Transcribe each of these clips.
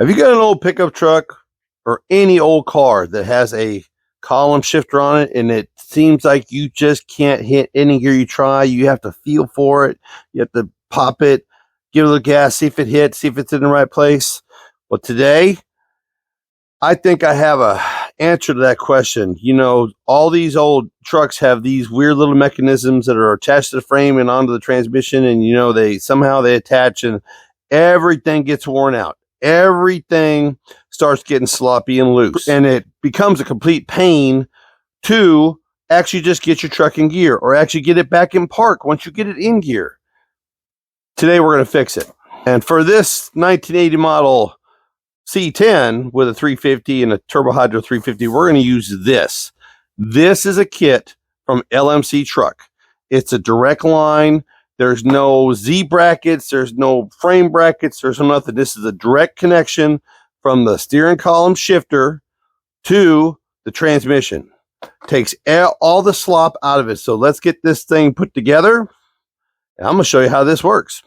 Have you got an old pickup truck or any old car that has a column shifter on it and it seems like you just can't hit any gear you try? You have to feel for it. You have to pop it, give it a little gas, see if it hits, see if it's in the right place. Well, today, I think I have a answer to that question. You know, all these old trucks have these weird little mechanisms that are attached to the frame and onto the transmission, and you know, they attach and everything gets worn out. Everything starts getting sloppy and loose, and it becomes a complete pain to actually just get your truck in gear or actually get it back in park once you get it in gear. Today we're going to fix it. And for this 1980 model C10 with a 350 and a turbo hydro 350, we're going to use this. This is a kit from LMC Truck. It's a direct line. There's no Z brackets. There's no frame brackets. There's no nothing. This is a direct connection from the steering column shifter to the transmission. Takes all the slop out of it. So let's get this thing put together. And I'm going to show you how this works.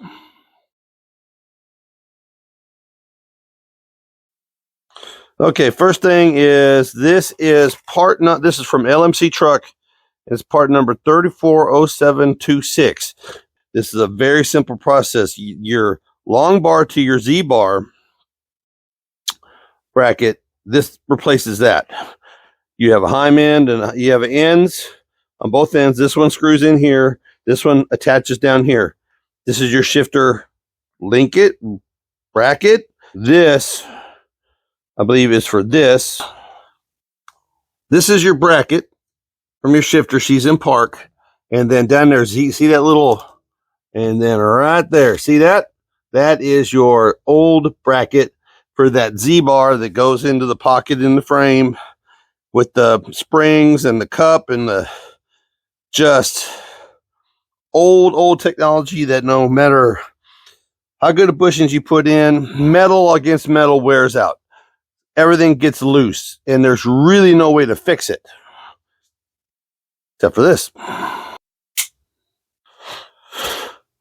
Okay, first thing is this is this is from LMC Truck. It's part number 340726. This is a very simple process. Your long bar to your Z bar bracket, this replaces that. You have a heim end and you have ends on both ends. This one screws in here. This one attaches down here. This is your shifter linkage bracket. This, I believe, is for this. This is your bracket from your shifter. She's in park. And then down there, see that little, and then right there, see that? That is your old bracket for that Z bar that goes into the pocket in the frame with the springs and the cup and the just old technology that no matter how good of bushings you put in, metal against metal wears out. Everything gets loose, and there's really no way to fix it except for this.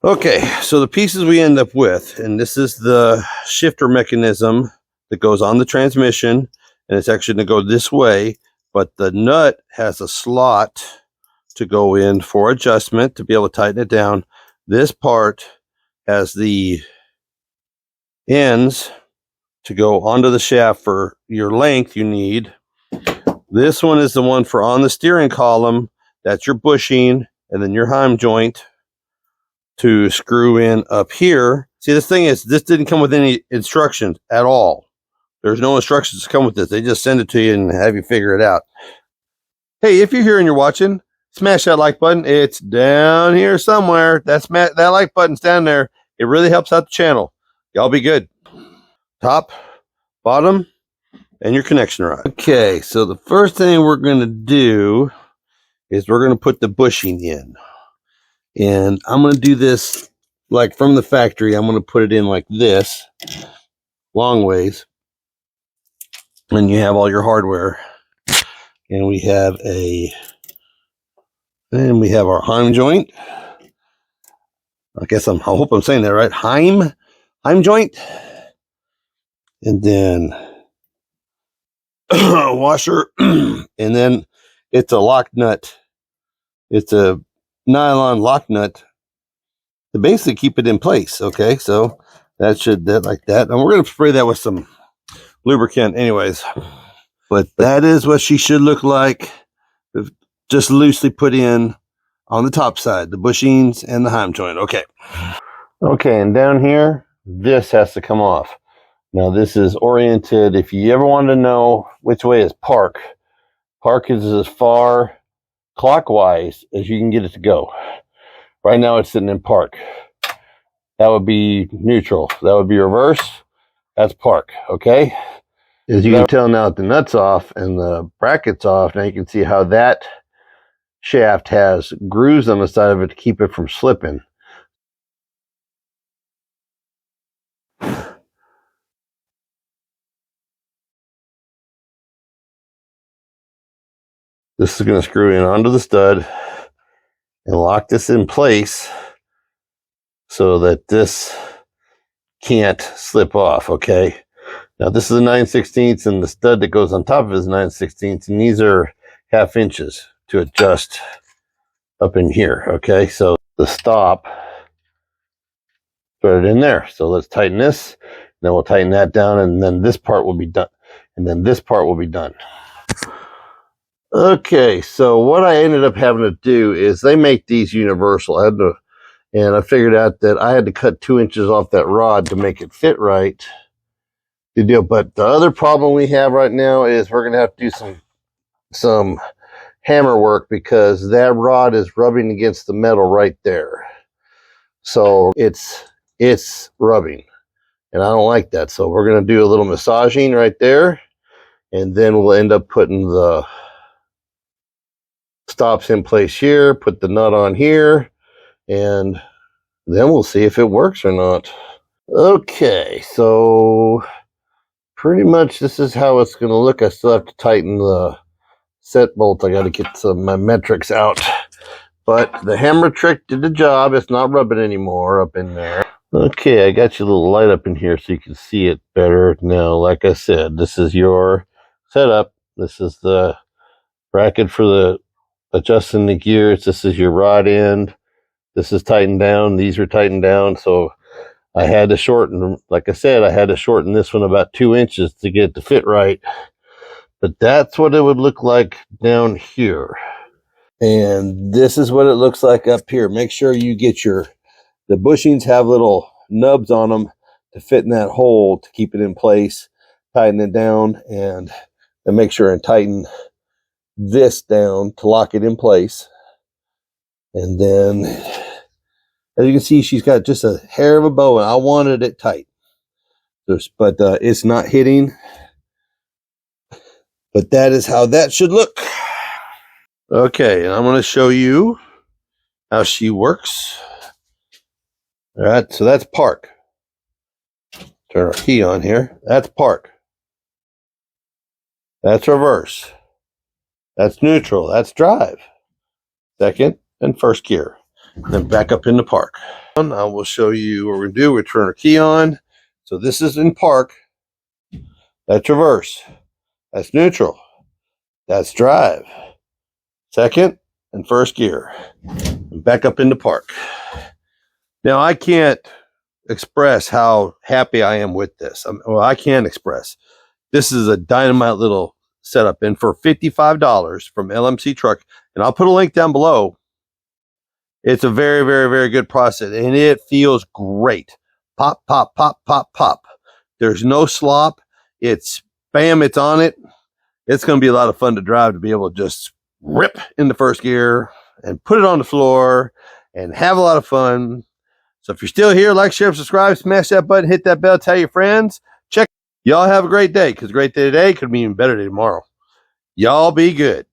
Okay, so the pieces we end up with, and this is the shifter mechanism that goes on the transmission, and it's actually going to go this way, but the nut has a slot to go in for adjustment to be able to tighten it down. This part has the ends to go onto the shaft for your length you need. This one is the one for on the steering column. That's your bushing, and then your heim joint to screw in up here. See, this thing is, this didn't come with any instructions at all. There's no instructions to come with this. They just send it to you and have you figure it out. Hey, if you're here and you're watching, smash that like button. It's down here somewhere. That like button's down there. It really helps out the channel. Y'all be good. Top, bottom, and your connection rod. Okay, so the first thing we're going to do is we're going to put the bushing in. And I'm going to do this like from the factory. I'm going to put it in like this, long ways. And you have all your hardware. And we have our heim joint. I hope I'm saying that right. Heim joint. And then a washer. And then it's a lock nut. It's a nylon lock nut to basically keep it in place. Okay, so that like that. And we're going to spray that with some lubricant anyways. But that is what she should look like, just loosely put in on the top side, the bushings and the heim joint. Okay. Okay, and down here, this has to come off. Now this is oriented, if you ever wanted to know which way is park is as far clockwise as you can get it to go. Right now it's sitting in park. That would be neutral. That would be reverse. That's park, okay? As you can tell now that the nut's off and the bracket's off, now you can see how that shaft has grooves on the side of it to keep it from slipping. This is going to screw in onto the stud and lock this in place so that this can't slip off, okay? Now this is a 9/16, and the stud that goes on top of it is 9/16, and these are 1/2 inches to adjust up in here. Okay, so the stop, put it in there. So let's tighten this, then we'll tighten that down, and then this part will be done, and then this part will be done. Okay, so what I ended up having to do is they make these universal. And I figured out that I had to cut 2 inches off that rod to make it fit right. The deal. But the other problem we have right now is we're going to have to do some hammer work, because that rod is rubbing against the metal right there. So it's rubbing, and I don't like that. So we're going to do a little massaging right there, and then we'll end up putting the stops in place here, put the nut on here, and then we'll see if it works or not. Okay, so pretty much this is how it's going to look. I still have to tighten the set bolt. I got to get my metrics out. But the hammer trick did the job. It's not rubbing anymore up in there. Okay, I got you a little light up in here so you can see it better. Now, like I said, this is your setup. This is the bracket for the adjusting the gears. This is your rod end. This is tightened down. These are tightened down. So I had to shorten, like I said, I had to shorten this one about 2 inches to get it to fit right. But that's what it would look like down here. And this is what it looks like up here. Make sure you get the bushings have little nubs on them to fit in that hole to keep it in place. Tighten it down, and then make sure and tighten this down to lock it in place. And then, as you can see, she's got just a hair of a bow, and I wanted it tight. But it's not hitting. But that is how that should look. Okay, and I'm going to show you how she works. All right, so that's park. Turn our key on here. That's park. That's reverse. That's neutral. That's drive. Second and first gear. Then back up into park. I will show you what we're going to do. We turn our key on. So this is in park. That's reverse. That's neutral. That's drive. Second and first gear. And back up into park. Now, I can't express how happy I am with this. Well, I can express. This is a dynamite little setup. And for $55 from LMC Truck, and I'll put a link down below, it's a very, very, very good process. And it feels great. Pop, pop, pop, pop, pop. There's no slop. It's bam, it's on it. It's going to be a lot of fun to drive, to be able to just rip into first gear and put it on the floor and have a lot of fun. So if you're still here, like, share, subscribe, smash that button, hit that bell, tell your friends. Check. Y'all have a great day, because a great day today could be even better than tomorrow. Y'all be good.